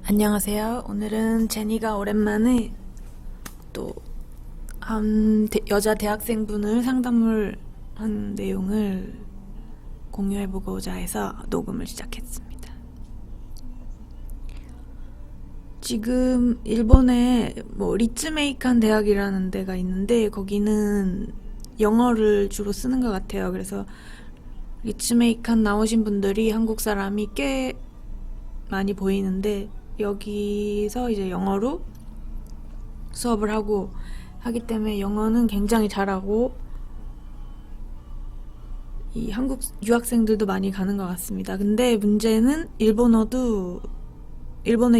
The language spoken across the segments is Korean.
안녕하세요. 오늘은 제니가 오랜만에 또 한 여자 대학생분을 상담을 한 내용을 공유해보고자 해서 녹음을 시작했습니다. 지금 일본에 리츠메이칸 대학이라는 데가 있는데 거기는 영어를 주로 쓰는 것 같아요. 그래서 리츠메이칸 나오신 분들이 한국 사람이 꽤 많이 보이는데 여기서 이제 영어로 수업을 하기 때문에 영어는 굉장히 잘하고 이 한국 유학생들도 많이 가는 것 같습니다. 근데 문제는 일본에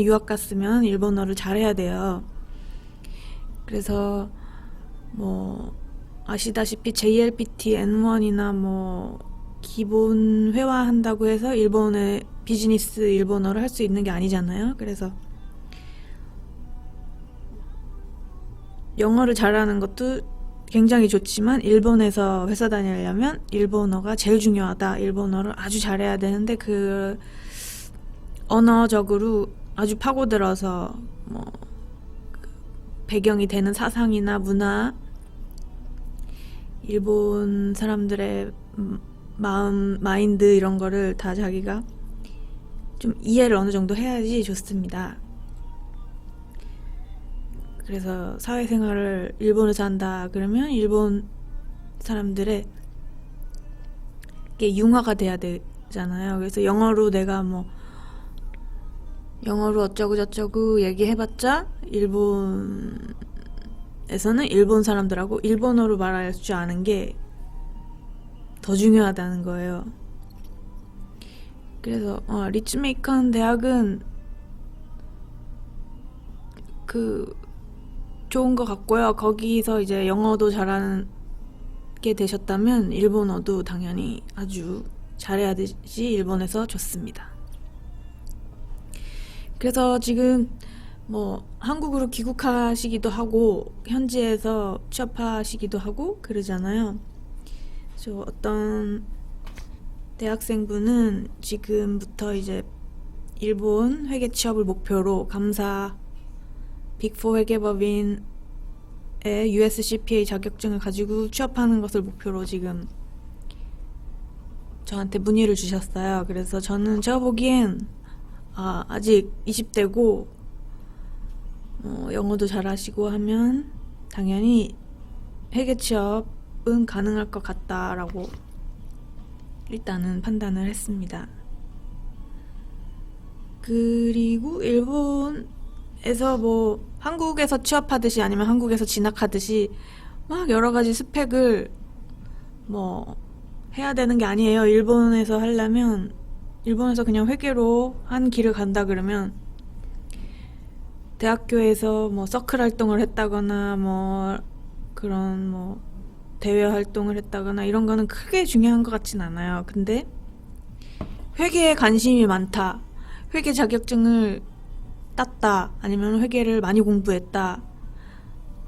유학 갔으면 일본어를 잘해야 돼요. 그래서 아시다시피 JLPT N1이나 기본 회화한다고 해서 일본의 비즈니스 일본어를 할 수 있는 게 아니잖아요. 그래서 영어를 잘하는 것도 굉장히 좋지만 일본에서 회사 다니려면 일본어가 제일 중요하다. 일본어를 아주 잘해야 되는데 그 언어적으로 아주 파고들어서 배경이 되는 사상이나 문화, 일본 사람들의 마인드 이런 거를 다 자기가 좀 이해를 어느 정도 해야지 좋습니다. 그래서 사회생활을 일본에서 한다 그러면 일본 사람들의 게 융화가 돼야 되잖아요. 그래서 영어로 내가 영어로 어쩌고 저쩌고 얘기해봤자 일본에서는 일본 사람들하고 일본어로 말할 줄 아는 게 더 중요하다는 거예요. 그래서 리츠메이칸 대학은 좋은 것 같고요. 거기서 이제 영어도 잘하게 되셨다면 일본어도 당연히 아주 잘해야 되지 일본에서 좋습니다. 그래서 지금 한국으로 귀국하시기도 하고 현지에서 취업하시기도 하고 그러잖아요. 그래서 어떤 대학생분은 지금부터 이제 일본 회계 취업을 목표로 감사 빅4 회계법인의 USCPA 자격증을 가지고 취업하는 것을 목표로 지금 저한테 문의를 주셨어요. 그래서 제가 보기엔 아직 20대고 영어도 잘하시고 하면 당연히 회계 취업은 가능할 것 같다라고 일단은 판단을 했습니다. 그리고 일본에서 한국에서 취업하듯이 아니면 한국에서 진학하듯이 막 여러 가지 스펙을 해야 되는 게 아니에요. 일본에서 하려면 일본에서 그냥 회계로 한 길을 간다 그러면 대학교에서 서클 활동을 했다거나 그런 대외 활동을 했다거나 이런 거는 크게 중요한 것 같진 않아요. 근데 회계에 관심이 많다, 회계 자격증을 땄다, 아니면 회계를 많이 공부했다,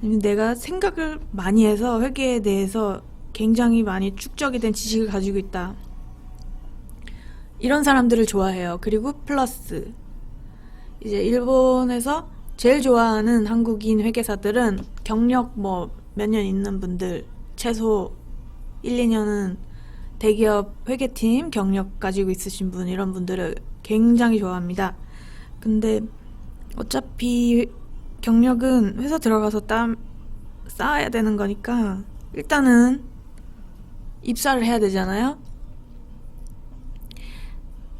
아니면 내가 생각을 많이 해서 회계에 대해서 굉장히 많이 축적이 된 지식을 가지고 있다, 이런 사람들을 좋아해요. 그리고 플러스 이제 일본에서 제일 좋아하는 한국인 회계사들은 경력 몇 년 있는 분들, 최소 1, 2년은 대기업 회계팀 경력 가지고 있으신 분, 이런 분들을 굉장히 좋아합니다. 근데 어차피 경력은 회사 들어가서 쌓아야 되는 거니까 일단은 입사를 해야 되잖아요.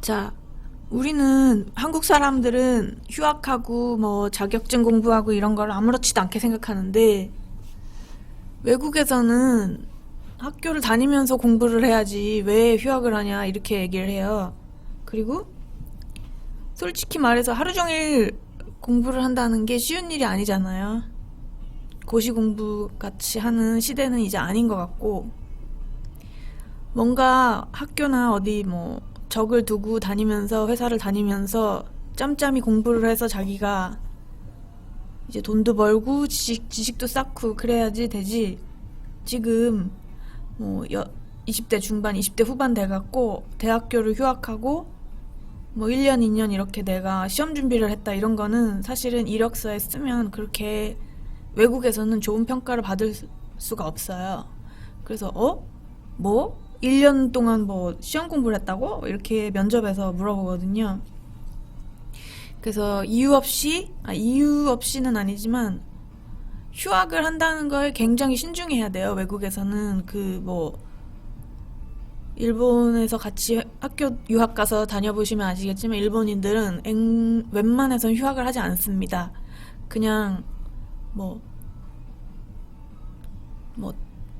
자, 우리는 한국 사람들은 휴학하고 자격증 공부하고 이런 걸 아무렇지도 않게 생각하는데 외국에서는 학교를 다니면서 공부를 해야지 왜 휴학을 하냐 이렇게 얘기를 해요. 그리고 솔직히 말해서 하루 종일 공부를 한다는 게 쉬운 일이 아니잖아요. 고시 공부 같이 하는 시대는 이제 아닌 것 같고, 뭔가 학교나 어디 적을 두고 다니면서 회사를 다니면서 짬짬이 공부를 해서 자기가 이제 돈도 벌고 지식도 쌓고 그래야지 되지. 지금 20대 중반 20대 후반 돼갖고 대학교를 휴학하고 뭐 1년, 2년 이렇게 내가 시험 준비를 했다 이런 거는 사실은 이력서에 쓰면 그렇게 외국에서는 좋은 평가를 받을 수가 없어요. 그래서 뭐? 1년 동안 뭐 시험 공부를 했다고? 이렇게 면접에서 물어보거든요. 그래서 이유 없이는 아니지만 휴학을 한다는 걸 굉장히 신중해야 돼요. 외국에서는 일본에서 같이 학교 유학 가서 다녀보시면 아시겠지만 일본인들은 웬만해선 휴학을 하지 않습니다. 그냥 뭐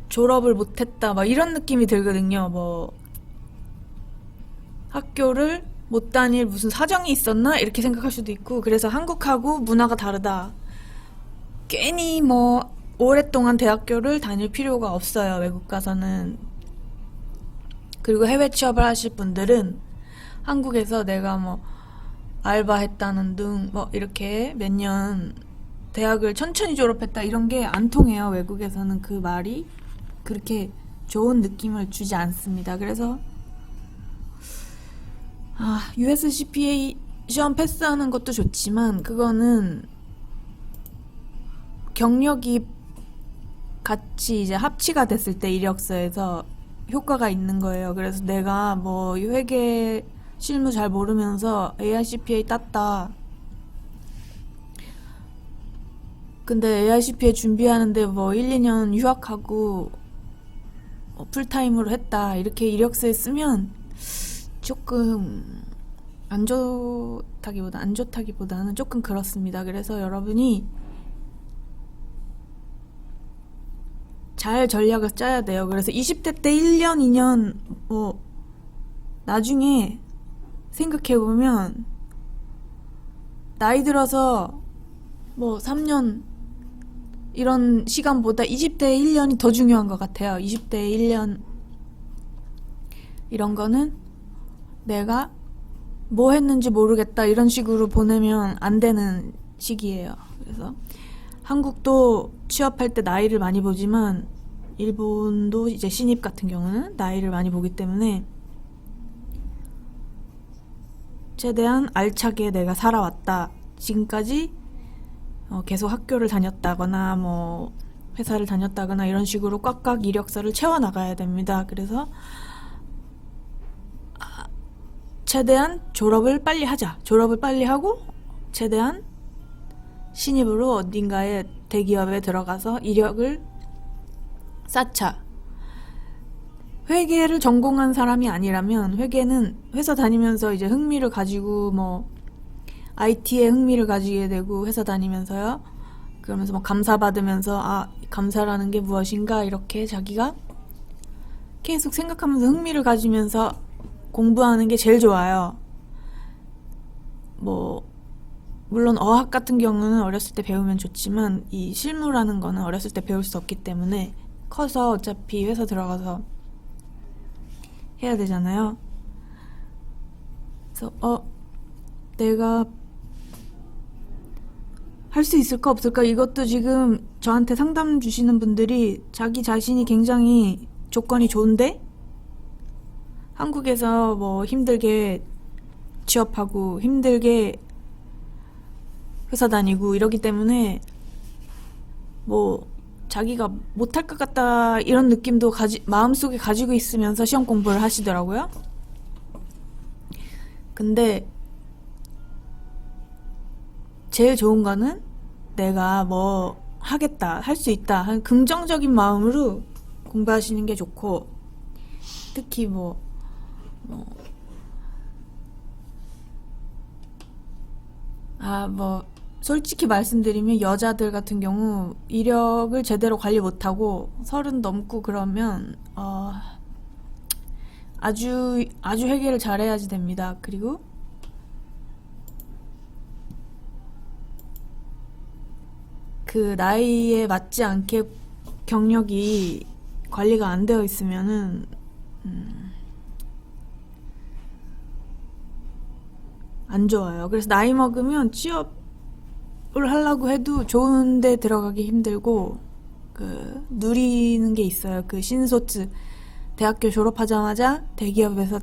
졸업을 못했다 막 이런 느낌이 들거든요. 뭐 학교를 못 다닐 무슨 사정이 있었나 이렇게 생각할 수도 있고, 그래서 한국하고 문화가 다르다. 괜히 뭐 오랫동안 대학교를 다닐 필요가 없어요, 외국 가서는. 그리고 해외 취업을 하실 분들은 한국에서 내가 뭐 알바했다는 등 뭐 이렇게 몇 년 대학을 천천히 졸업했다 이런 게 안 통해요. 외국에서는 그 말이 그렇게 좋은 느낌을 주지 않습니다. 그래서 USCPA 시험 패스하는 것도 좋지만 그거는 경력이 같이 이제 합치가 됐을 때 이력서에서 효과가 있는 거예요. 그래서 내가 뭐 회계 실무 잘 모르면서 AICPA 땄다. 근데 AICPA 준비하는데 뭐 1, 2년 휴학하고 풀타임으로 했다. 이렇게 이력서에 쓰면 조금 안 좋다기보다는 조금 그렇습니다. 그래서 여러분이 잘 전략을 짜야 돼요. 그래서 20대 때 1년, 2년 뭐 나중에 생각해보면 나이 들어서 뭐 3년 이런 시간보다 20대 1년이 더 중요한 것 같아요. 20대 1년 이런 거는 내가 뭐 했는지 모르겠다 이런 식으로 보내면 안 되는 시기예요. 그래서 한국도 취업할 때 나이를 많이 보지만 일본도 이제 신입 같은 경우는 나이를 많이 보기 때문에 최대한 알차게 내가 살아왔다. 지금까지 계속 학교를 다녔다거나 뭐 회사를 다녔다거나 이런 식으로 꽉꽉 이력서를 채워나가야 됩니다. 그래서 최대한 졸업을 빨리 하자. 졸업을 빨리 하고 최대한 신입으로 어딘가에 대기업에 들어가서 이력을 쌓자. 회계를 전공한 사람이 아니라면 회계는 회사 다니면서 이제 흥미를 가지고 뭐 IT에 흥미를 가지게 되고 회사 다니면서요. 그러면서 뭐 감사 받으면서 감사라는 게 무엇인가 이렇게 자기가 계속 생각하면서 흥미를 가지면서 공부하는 게 제일 좋아요. 뭐 물론 어학 같은 경우는 어렸을 때 배우면 좋지만 이 실무라는 거는 어렸을 때 배울 수 없기 때문에 커서 어차피 회사 들어가서 해야 되잖아요. 그래서 내가 할 수 있을까 없을까, 이것도 지금 저한테 상담 주시는 분들이 자기 자신이 굉장히 조건이 좋은데 한국에서 뭐 힘들게 취업하고 힘들게 회사 다니고 이러기 때문에 뭐 자기가 못할 것 같다 이런 느낌도 마음속에 가지고 있으면서 시험 공부를 하시더라고요. 근데 제일 좋은 거는 내가 뭐 하겠다, 할 수 있다 하는 긍정적인 마음으로 공부하시는 게 좋고, 특히 솔직히 말씀드리면 여자들 같은 경우 이력을 제대로 관리 못하고 30 넘고 그러면 아주 회계를 잘해야지 됩니다. 그리고 그 나이에 맞지 않게 경력이 관리가 안 되어 있으면은 안 좋아요. 그래서 나이 먹으면 취업을 하려고 해도 좋은 데 들어가기 힘들고, 누리는 게 있어요. 신소츠 대학교 졸업하자마자 대기업에서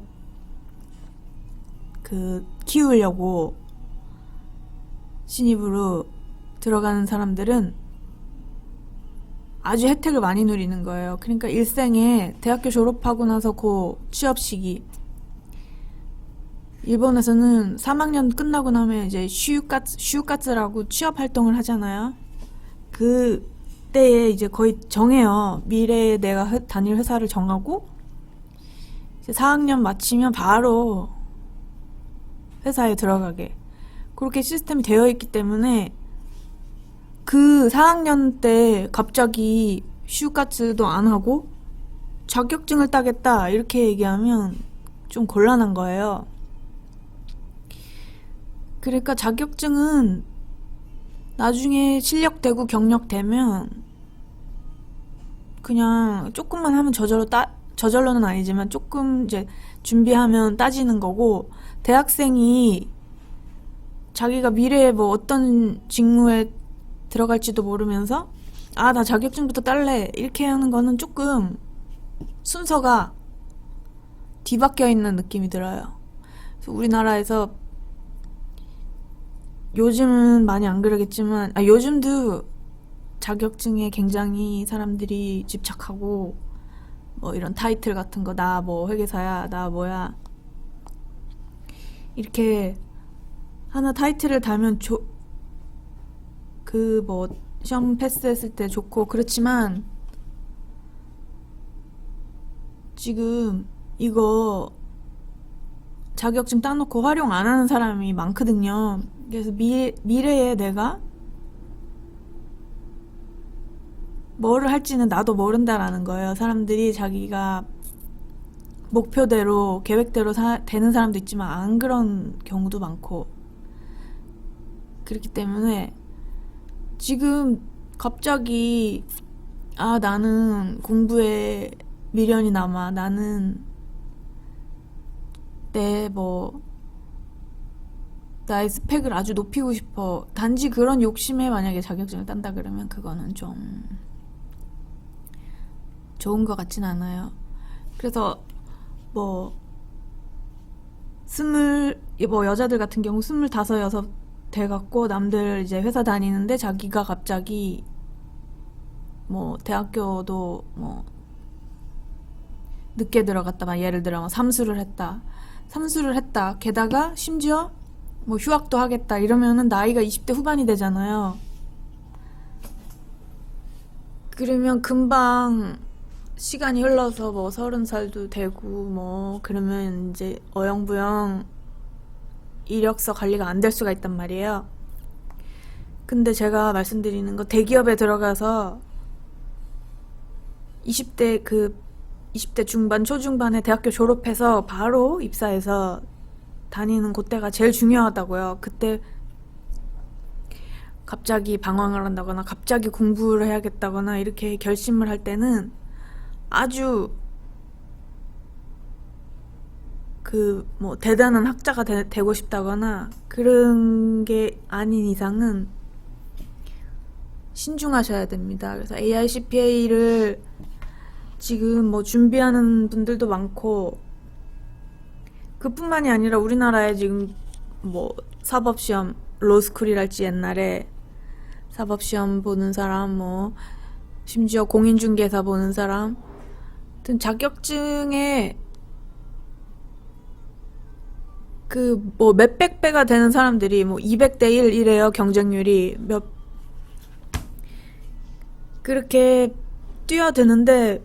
키우려고 신입으로 들어가는 사람들은 아주 혜택을 많이 누리는 거예요. 그러니까 일생에 대학교 졸업하고 나서 그 취업 시기, 일본에서는 3학년 끝나고 나면 이제 슈유카츠라고 취업 활동을 하잖아요. 그 때에 이제 거의 정해요. 미래에 내가 다닐 회사를 정하고 이제 4학년 마치면 바로 회사에 들어가게, 그렇게 시스템이 되어 있기 때문에 그 4학년 때 갑자기 슈유카츠도 안 하고 자격증을 따겠다 이렇게 얘기하면 좀 곤란한 거예요. 그러니까 자격증은 나중에 실력 되고 경력 되면 그냥 조금만 하면 저절로는 아니지만 조금 이제 준비하면 따지는 거고, 대학생이 자기가 미래에 뭐 어떤 직무에 들어갈지도 모르면서 나 자격증부터 딸래 이렇게 하는 거는 조금 순서가 뒤바뀌어 있는 느낌이 들어요. 그래서 우리나라에서 요즘은 많이 안 그러겠지만, 요즘도 자격증에 굉장히 사람들이 집착하고, 뭐 이런 타이틀 같은 거, 나 뭐 회계사야, 나 뭐야, 이렇게 하나 타이틀을 달면 뭐 시험 패스했을 때 좋고 그렇지만, 지금 이거 자격증 따놓고 활용 안 하는 사람이 많거든요. 그래서 미래에 내가 뭐를 할지는 나도 모른다라는 거예요. 사람들이 자기가 목표대로 계획대로 되는 사람도 있지만 안 그런 경우도 많고, 그렇기 때문에 지금 갑자기 나는 공부에 미련이 남아, 나는 나의 스펙을 아주 높이고 싶어, 단지 그런 욕심에 만약에 자격증을 딴다 그러면 그거는 좀 좋은 것 같진 않아요. 그래서 여자들 같은 경우 25, 6 돼갖고 남들 이제 회사 다니는데 자기가 갑자기 대학교도 늦게 들어갔다, 예를 들어 삼수를 했다. 게다가 심지어 휴학도 하겠다 이러면은 나이가 20대 후반이 되잖아요. 그러면 금방 시간이 흘러서 30살도 되고 그러면 이제 어영부영 이력서 관리가 안 될 수가 있단 말이에요. 근데 제가 말씀드리는 거, 대기업에 들어가서 20대 중반, 초중반에 대학교 졸업해서 바로 입사해서 다니는 그때가 제일 중요하다고요. 그때 갑자기 방황을 한다거나 갑자기 공부를 해야겠다거나 이렇게 결심을 할 때는 아주 대단한 학자가 되고 싶다거나 그런 게 아닌 이상은 신중하셔야 됩니다. 그래서 AICPA를 지금 준비하는 분들도 많고, 그뿐만이 아니라 우리나라에 지금 사법시험, 로스쿨이랄지 옛날에 사법시험 보는 사람, 심지어 공인중개사 보는 사람, 하여튼 자격증에 몇백 배가 되는 사람들이 200대 1 이래요. 경쟁률이 그렇게 뛰어드는데,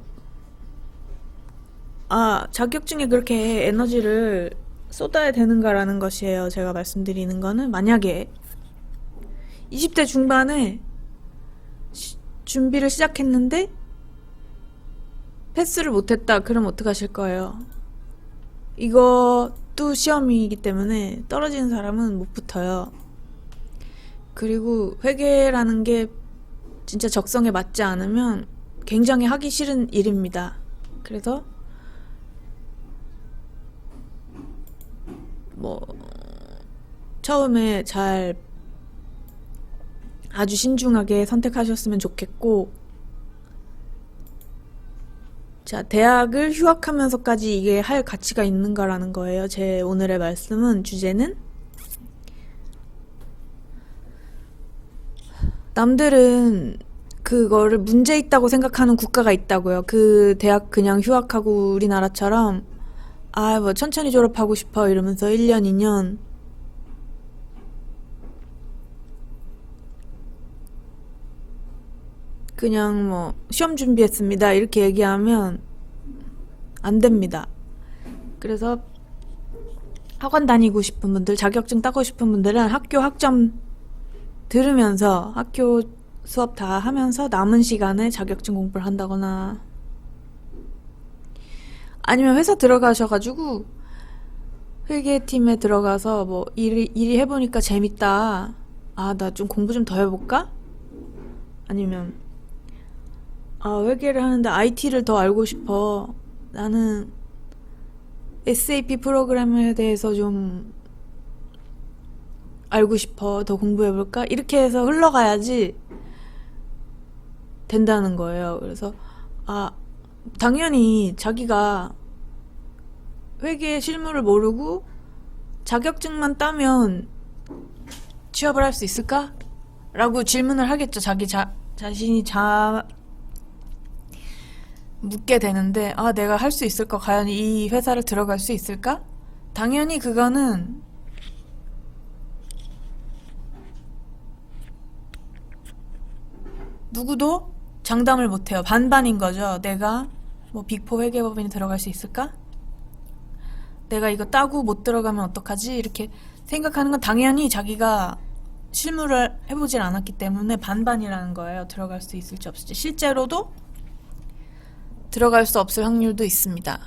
자격증에 그렇게 에너지를 쏟아야 되는가라는 것이에요. 제가 말씀드리는 거는, 만약에 20대 중반에 준비를 시작했는데 패스를 못했다, 그럼 어떡하실 거예요? 이것도 시험이기 때문에 떨어지는 사람은 못 붙어요. 그리고 회계라는 게 진짜 적성에 맞지 않으면 굉장히 하기 싫은 일입니다. 그래서 처음에 아주 신중하게 선택하셨으면 좋겠고, 자, 대학을 휴학하면서까지 이게 할 가치가 있는가라는 거예요. 제 오늘의 말씀은, 주제는 남들은 그거를 문제 있다고 생각하는 국가가 있다고요. 그 대학 그냥 휴학하고 우리나라처럼 아, 뭐 천천히 졸업하고 싶어 이러면서 1년, 2년 그냥 뭐 시험 준비했습니다. 이렇게 얘기하면 안 됩니다. 그래서 학원 다니고 싶은 분들, 자격증 따고 싶은 분들은 학교 학점 들으면서 학교 수업 다 하면서 남은 시간에 자격증 공부를 한다거나 아니면 회사 들어가셔가지고 회계팀에 들어가서 뭐 일 해보니까 재밌다. 아, 나 좀 공부 좀 더 해볼까? 아니면 아, 회계를 하는데 IT를 더 알고 싶어. 나는 SAP 프로그램에 대해서 좀 알고 싶어. 더 공부해볼까? 이렇게 해서 흘러가야지 된다는 거예요. 그래서 아, 당연히 자기가 회계 실무를 모르고 자격증만 따면 취업을 할 수 있을까? 라고 질문을 하겠죠. 자신이 묻게 되는데, 아, 내가 할 수 있을까? 과연 이 회사를 들어갈 수 있을까? 당연히 그거는 누구도 장담을 못해요. 반반인 거죠. 내가 뭐 빅4 회계법인에 들어갈 수 있을까? 내가 이거 따고 못 들어가면 어떡하지? 이렇게 생각하는 건 당연히 자기가 실무를 해보질 않았기 때문에 반반이라는 거예요. 들어갈 수 있을지 없을지. 실제로도 들어갈 수 없을 확률도 있습니다.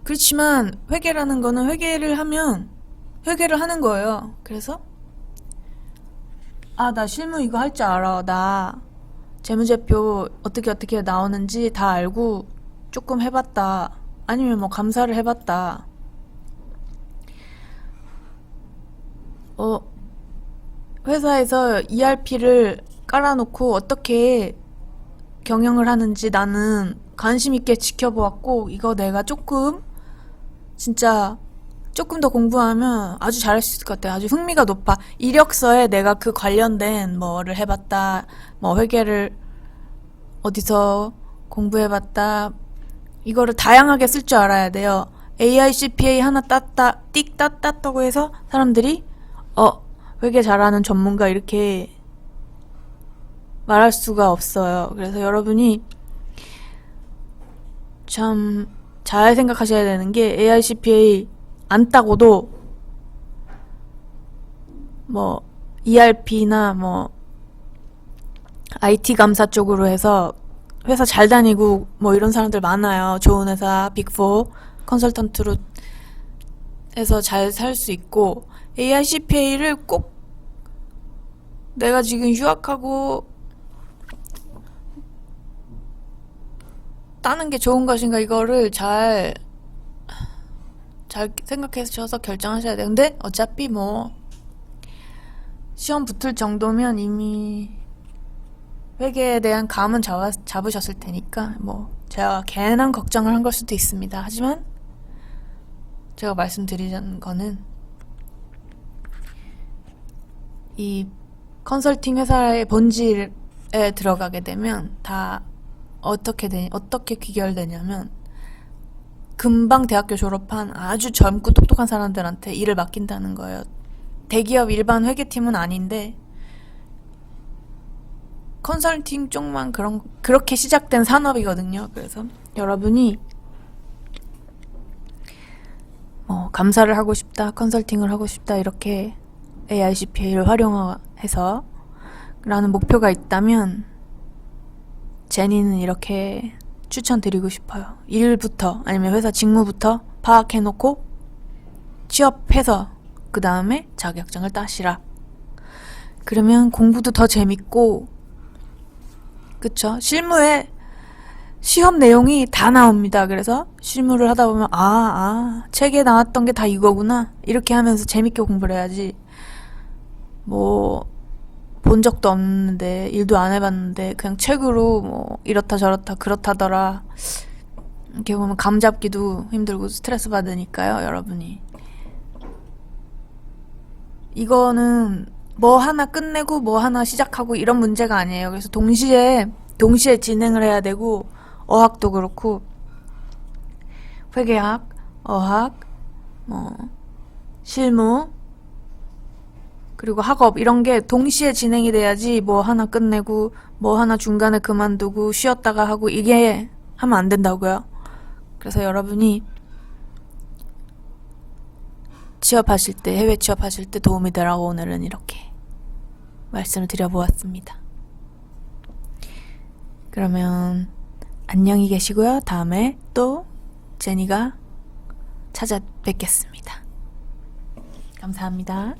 그렇지만 회계라는 거는 회계를 하면 회계를 하는 거예요. 그래서 아, 나 실무 이거 할 줄 알아. 나 재무제표 어떻게 나오는지 다 알고 조금 해봤다. 아니면 뭐 감사를 해봤다. 회사에서 ERP를 깔아놓고 어떻게 경영을 하는지 나는 관심 있게 지켜보았고, 이거 내가 진짜 조금 더 공부하면 아주 잘할 수 있을 것 같아. 아주 흥미가 높아. 이력서에 내가 그 관련된 뭐를 해봤다, 뭐 회계를 어디서 공부해봤다, 이거를 다양하게 쓸 줄 알아야 돼요. AICPA 하나 띡 땄다고 해서 사람들이 회계 잘하는 전문가 이렇게 말할 수가 없어요. 그래서 여러분이 참 잘 생각하셔야 되는 게 AICPA 안 따고도 뭐 ERP나 뭐 IT 감사 쪽으로 해서 회사 잘 다니고 뭐 이런 사람들 많아요. 좋은 회사 빅4 컨설턴트로 해서 잘 살 수 있고, AICPA를 꼭 내가 지금 휴학하고 따는 게 좋은 것인가, 이거를 잘 생각해서 결정하셔야 돼요. 근데 어차피 뭐 시험 붙을 정도면 이미 회계에 대한 감은 잡으셨을 테니까 뭐 제가 괜한 걱정을 한 걸 수도 있습니다. 하지만 제가 말씀드리는 거는 이 컨설팅 회사의 본질에 들어가게 되면 다 어떻게 귀결되냐면, 금방 대학교 졸업한 아주 젊고 똑똑한 사람들한테 일을 맡긴다는 거예요. 대기업 일반 회계팀은 아닌데 컨설팅 쪽만 그렇게 시작된 산업이거든요. 그래서 여러분이 감사를 하고 싶다, 컨설팅을 하고 싶다, 이렇게 AICPA를 활용해서 라는 목표가 있다면 제니는 이렇게 추천드리고 싶어요. 일부터 아니면 회사 직무부터 파악해놓고 취업해서 그 다음에 자격증을 따시라. 그러면 공부도 더 재밌고, 그쵸? 실무에 시험 내용이 다 나옵니다. 그래서 실무를 하다 보면 책에 나왔던 게 다 이거구나, 이렇게 하면서 재밌게 공부를 해야지. 뭐 본 적도 없는데 일도 안 해봤는데 그냥 책으로 뭐 이렇다 저렇다 그렇다더라 이렇게 보면 감 잡기도 힘들고 스트레스 받으니까요, 여러분이. 이거는 뭐 하나 끝내고 뭐 하나 시작하고 이런 문제가 아니에요. 그래서 동시에 진행을 해야 되고, 어학도 그렇고 회계학, 어학, 뭐 실무, 그리고 학업 이런 게 동시에 진행이 돼야지 뭐 하나 끝내고 뭐 하나 중간에 그만두고 쉬었다가 하고 이게 하면 안 된다고요. 그래서 여러분이 취업하실 때, 해외 취업하실 때 도움이 되라고 오늘은 이렇게 말씀을 드려보았습니다. 그러면 안녕히 계시고요. 다음에 또 제니가 찾아뵙겠습니다. 감사합니다.